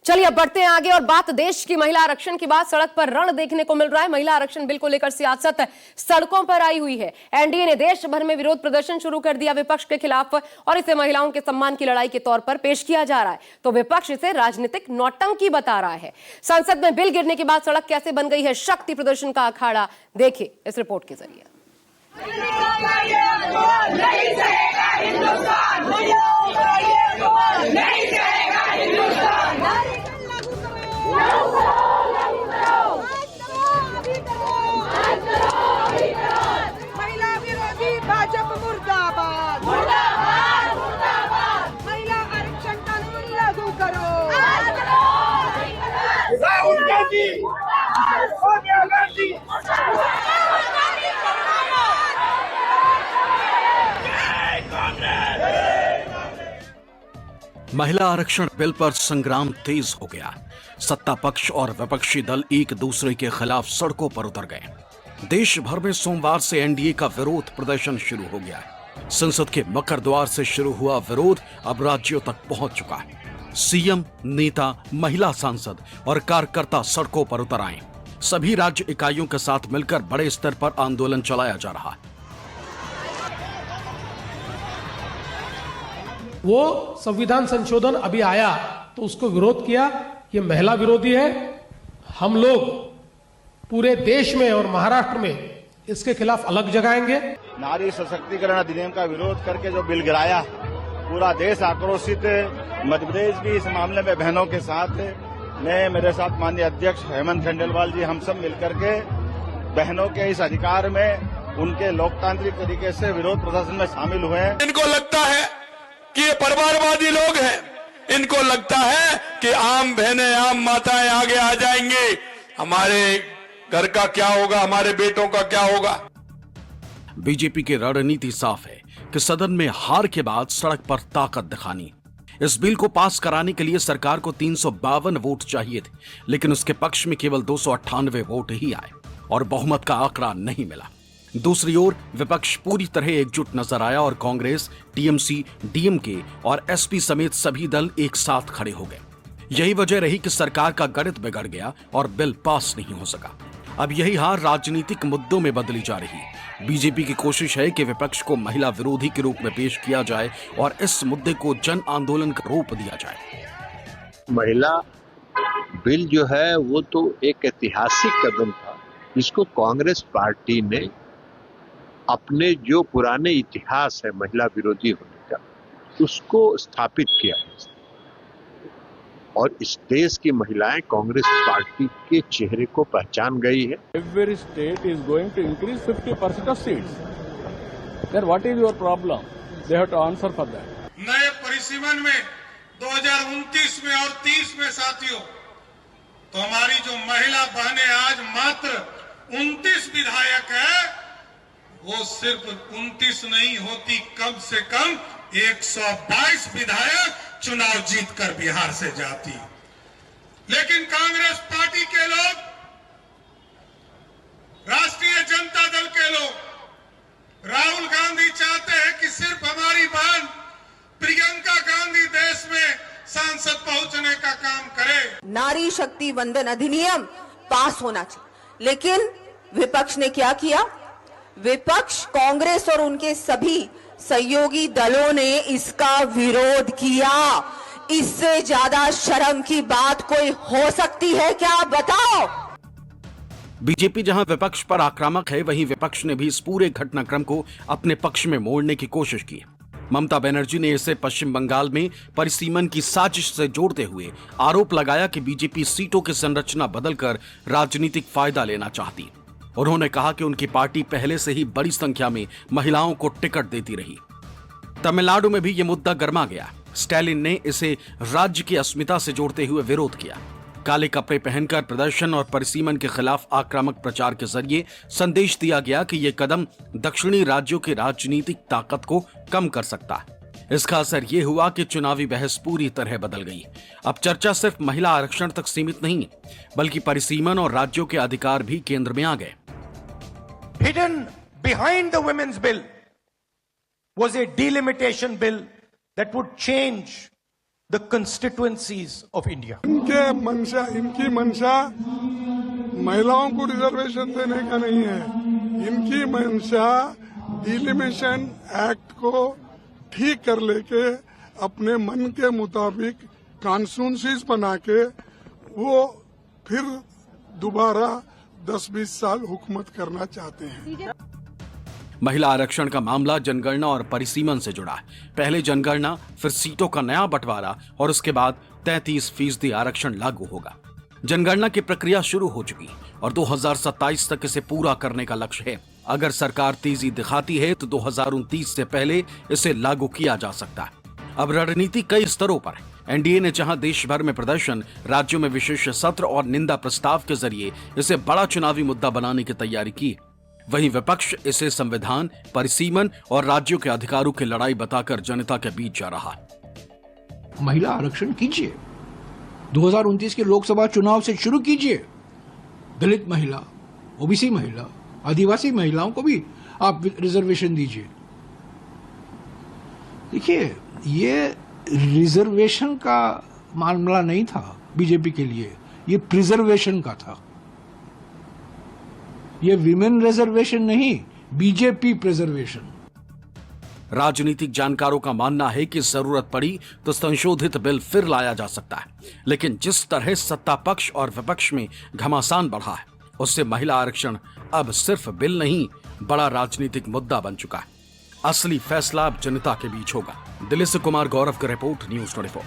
चलिए अब बढ़ते हैं आगे और बात देश की महिला आरक्षण की बात। सड़क पर रण देखने को मिल रहा है। महिला आरक्षण बिल को लेकर सियासत सड़कों पर आई हुई है। एनडीए ने देश भर में विरोध प्रदर्शन शुरू कर दिया विपक्ष के खिलाफ और इसे महिलाओं के सम्मान की लड़ाई के तौर पर पेश किया जा रहा है, तो विपक्ष इसे राजनीतिक नौटंकी बता रहा है। संसद में बिल गिरने के बाद सड़क कैसे बन गई है शक्ति प्रदर्शन का अखाड़ा, देखिए इस रिपोर्ट के जरिए। महिला विरोधी भाजपा मुर्दाबाद, मुर्दाबाद, मुर्दाबाद। महिला आरक्षण कानून लागू करो। राहुल गांधी, सोनिया गांधी, महिला आरक्षण बिल पर संग्राम तेज हो गया। सत्ता पक्ष और विपक्षी दल एक दूसरे के खिलाफ सड़कों पर उतर गए। देश भर में सोमवार से एनडीए का विरोध प्रदर्शन शुरू हो गया है। संसद के मकर द्वार से शुरू हुआ विरोध अब राज्यों तक पहुंच चुका है। सीएम, नेता, महिला सांसद और कार्यकर्ता सड़कों पर उतर आए। सभी राज्य इकाइयों के साथ मिलकर बड़े स्तर पर आंदोलन चलाया जा रहा है। वो संविधान संशोधन अभी आया तो उसको विरोध किया। ये महिला विरोधी है। हम लोग पूरे देश में और महाराष्ट्र में इसके खिलाफ अलग जगाएंगे। नारी सशक्तिकरण अधिनियम का विरोध करके जो बिल गिराया, पूरा देश आक्रोशित है। मध्य प्रदेश भी इस मामले में बहनों के साथ है। मैं, मेरे साथ माननीय अध्यक्ष हेमंत खंडेलवाल जी, हम सब मिलकर के बहनों के इस अधिकार में उनके लोकतांत्रिक तरीके से विरोध प्रदर्शन में शामिल हुए हैं। इनको लगता है कि ये परिवारवादी लोग हैं। इनको लगता है कि आम बहनें, आम माताएं आगे आ जाएंगी। हमारे घर का क्या होगा, हमारे बेटों का क्या होगा। बीजेपी की रणनीति साफ है कि सदन में हार के बाद सड़क पर ताकत दिखानी। इस बिल को पास कराने के लिए सरकार को 352 वोट चाहिए थे, लेकिन उसके पक्ष में केवल 298 वोट ही आए और बहुमत का आंकड़ा नहीं मिला। दूसरी ओर विपक्ष पूरी तरह एकजुट नजर आया और कांग्रेस, टीएमसी, डीएमके और एसपी समेत सभी दल एक साथ खड़े हो गए। यही वजह रही कि सरकार का गणित बिगड़ गया और बिल पास नहीं हो सका। अब यही हार राजनीतिक मुद्दों में बदली जा रही है। बीजेपी की कोशिश है कि विपक्ष को महिला विरोधी के रूप में पेश किया जाए और इस मुद्दे को जन आंदोलन का रूप दिया जाए। महिला बिल जो है वो तो एक ऐतिहासिक कदम था। इसको कांग्रेस पार्टी ने अपने जो पुराने इतिहास है महिला विरोधी होने का, उसको स्थापित किया है और इस देश की महिलाएं कांग्रेस पार्टी के चेहरे को पहचान गई है। Every state is going to increase 50% of seats. Then what is your problem? They have to answer for that. नए परिसीमन में 2029 में और 30 में साथियों, तो हमारी जो महिला बहनें आज मात्र 29 विधायक है, वो सिर्फ 29 नहीं होती, कम से कम 122 विधायक चुनाव जीतकर बिहार से जाती। लेकिन कांग्रेस पार्टी के लोग, राष्ट्रीय जनता दल के लोग, राहुल गांधी चाहते हैं कि सिर्फ हमारी बहन प्रियंका गांधी देश में सांसद पहुंचने का काम करे। नारी शक्ति वंदन अधिनियम पास होना चाहिए, लेकिन विपक्ष ने क्या किया? विपक्ष, कांग्रेस और उनके सभी सहयोगी दलों ने इसका विरोध किया। इससे ज्यादा शर्म की बात कोई हो सकती है क्या? बताओ। बीजेपी जहां विपक्ष पर आक्रामक है, वहीं विपक्ष ने भी इस पूरे घटनाक्रम को अपने पक्ष में मोड़ने की कोशिश की। ममता बनर्जी ने इसे पश्चिम बंगाल में परिसीमन की साजिश से जोड़ते हुए आरोप लगाया कि बीजेपी सीटों की संरचना बदलकर राजनीतिक फायदा लेना चाहती। उन्होंने कहा कि उनकी पार्टी पहले से ही बड़ी संख्या में महिलाओं को टिकट देती रही। तमिलनाडु में भी यह मुद्दा गर्मा गया। स्टैलिन ने इसे राज्य की अस्मिता से जोड़ते हुए विरोध किया। काले कपड़े पहनकर प्रदर्शन और परिसीमन के खिलाफ आक्रामक प्रचार के जरिए संदेश दिया गया कि यह कदम दक्षिणी राज्यों की राजनीतिक ताकत को कम कर सकता है। इसका असर यह हुआ कि चुनावी बहस पूरी तरह बदल गई। अब चर्चा सिर्फ महिला आरक्षण तक सीमित नहीं है, बल्कि परिसीमन और राज्यों के अधिकार भी केंद्र में आ गए। Hidden behind the women's bill was a delimitation bill that would change the constituencies of India. इनकी मंशा महिलाओं को रिजर्वेशन देने का नहीं है, इनकी मंशा डिलिमिशन एक्ट को ठीक कर लेके अपने मन के मुताबिक कॉन्स्टिट्यूंसीज बना के वो फिर दोबारा 10-20 साल हुकूमत करना चाहते हैं। महिला आरक्षण का मामला जनगणना और परिसीमन से जुड़ा है। पहले जनगणना, फिर सीटों का नया बंटवारा और उसके बाद 33% आरक्षण लागू होगा। जनगणना की प्रक्रिया शुरू हो चुकी और 2027 तक इसे पूरा करने का लक्ष्य है। अगर सरकार तेजी दिखाती है तो 2029 से पहले इसे लागू किया जा सकता है। अब रणनीति कई स्तरों पर है। एनडीए ने जहां देश भर में प्रदर्शन, राज्यों में विशेष सत्र और निंदा प्रस्ताव के जरिए इसे बड़ा चुनावी मुद्दा बनाने की तैयारी की, वहीं विपक्ष इसे संविधान, परिसीमन और राज्यों के अधिकारों की लड़ाई बताकर जनता के बीच जा रहा है। महिला आरक्षण कीजिए, 2029 के लोकसभा चुनाव से शुरू कीजिए। दलित महिला, ओबीसी महिला, आदिवासी महिलाओं को भी आप रिजर्वेशन दीजिए। देखिए, ये रिजर्वेशन का मामला नहीं था बीजेपी के लिए, ये प्रिजर्वेशन का था। ये विमेन रिजर्वेशन नहीं, बीजेपी प्रिजर्वेशन। राजनीतिक जानकारों का मानना है कि जरूरत पड़ी तो संशोधित बिल फिर लाया जा सकता है, लेकिन जिस तरह सत्ता पक्ष और विपक्ष में घमासान बढ़ा है, उससे महिला आरक्षण अब सिर्फ बिल नहीं, बड़ा राजनीतिक मुद्दा बन चुका है। असली फैसला अब जनता के बीच होगा। दिल्ली से कुमार गौरव की रिपोर्ट, न्यूज़ 24।